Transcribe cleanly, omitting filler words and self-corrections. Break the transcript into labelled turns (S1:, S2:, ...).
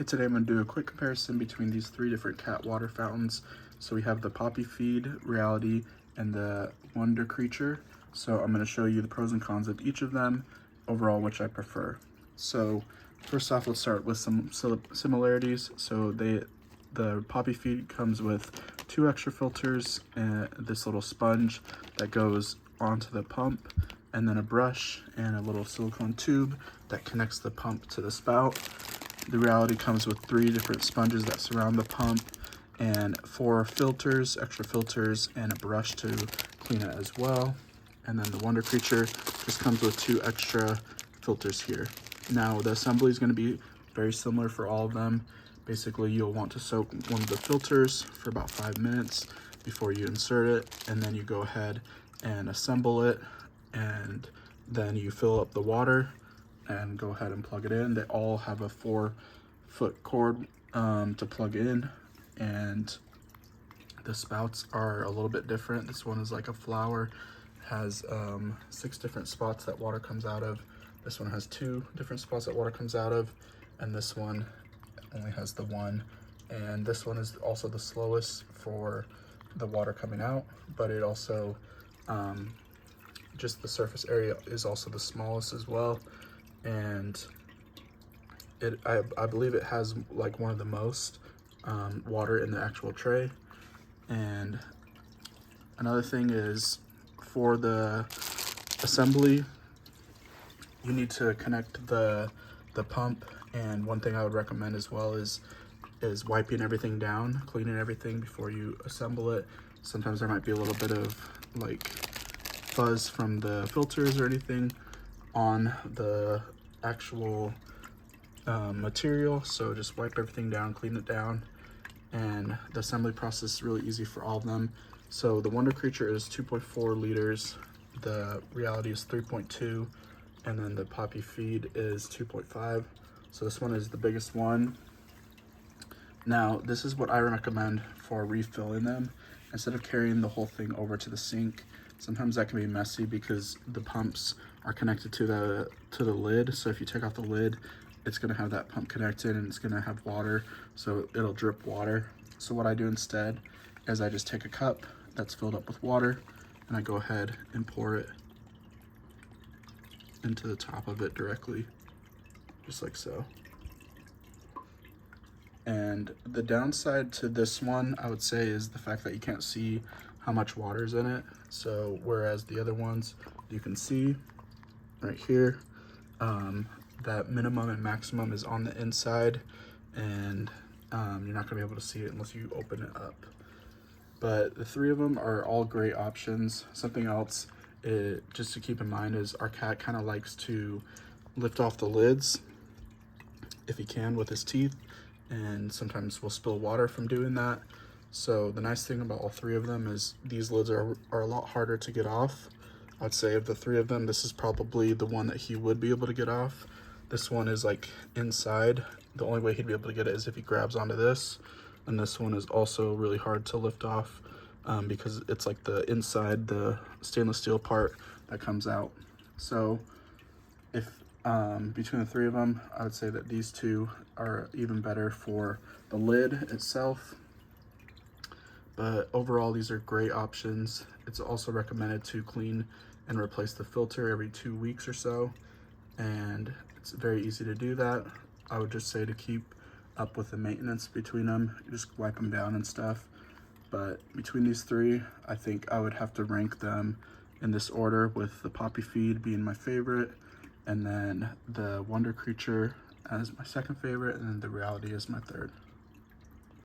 S1: Hey, today I'm going to do a quick comparison between these three different cat water fountains. So we have the Papifeed, Rellaty, and the Wonder Creature. So I'm going to show you the pros and cons of each of them, overall which I prefer. So first off, let's start with some similarities. So the Papifeed comes with 2 extra filters and this little sponge that goes onto the pump, and then a brush and a little silicone tube that connects the pump to the spout. The Rellaty comes with 3 different sponges that surround the pump and 4 filters, extra filters, and a brush to clean it as well. And then the Wonder Creature just comes with 2 extra filters here. Now the assembly is going to be very similar for all of them. Basically, you'll want to soak one of the filters for about 5 minutes before you insert it, and then you go ahead and assemble it, and then you fill up the water and go ahead and plug it in. They all have a 4-foot cord to plug in, and the spouts are a little bit different. This one is like a flower, has 6 different spots that water comes out of. This one has 2 different spots that water comes out of, and this one only has the 1. And this one is also the slowest for the water coming out, but it also just the surface area is also the smallest as well. And I believe it has like one of the most water in the actual tray. And another thing is, for the assembly, you need to connect the pump, and one thing I would recommend as well is wiping everything down, cleaning everything before you assemble it. Sometimes there might be a little bit of like fuzz from the filters or anything on the actual material, so just wipe everything down, clean it down, and the assembly process is really easy for all of them. So the Wonder Creature is 2.4 liters, the Rellaty is 3.2, and then the Papifeed is 2.5. So this one is the biggest one. Now this is what I recommend for refilling them. Instead of carrying the whole thing over to the sink, sometimes that can be messy because the pumps are connected to the lid. So if you take off the lid, it's going to have that pump connected and it's going to have water, so it'll drip water. So what I do instead is I just take a cup that's filled up with water and I go ahead and pour it into the top of it directly, just like so. And the downside to this one, I would say, is the fact that you can't see how much water is in it. So whereas the other ones, you can see right here, that minimum and maximum is on the inside, and you're not gonna be able to see it unless you open it up. But the 3 of them are all great options. Something else just to keep in mind is our cat kind of likes to lift off the lids if he can with his teeth, and sometimes we'll spill water from doing that. So the nice thing about all 3 of them is these lids are a lot harder to get off. I'd say of the 3 of them, this is probably the one that he would be able to get off. This one is like inside. The only way he'd be able to get it is if he grabs onto this. And this one is also really hard to lift off because it's like the inside, the stainless steel part that comes out. So if between the 3 of them, I would say that these 2 are even better for the lid itself. But overall, these are great options. It's also recommended to clean and replace the filter every 2 weeks or so, and it's very easy to do that. I would just say to keep up with the maintenance between them, just wipe them down and stuff. But between these 3, I think I would have to rank them in this order, with the Papifeed being my favorite, and then the Wonder Creature as my second favorite, and then the Rellaty is my third.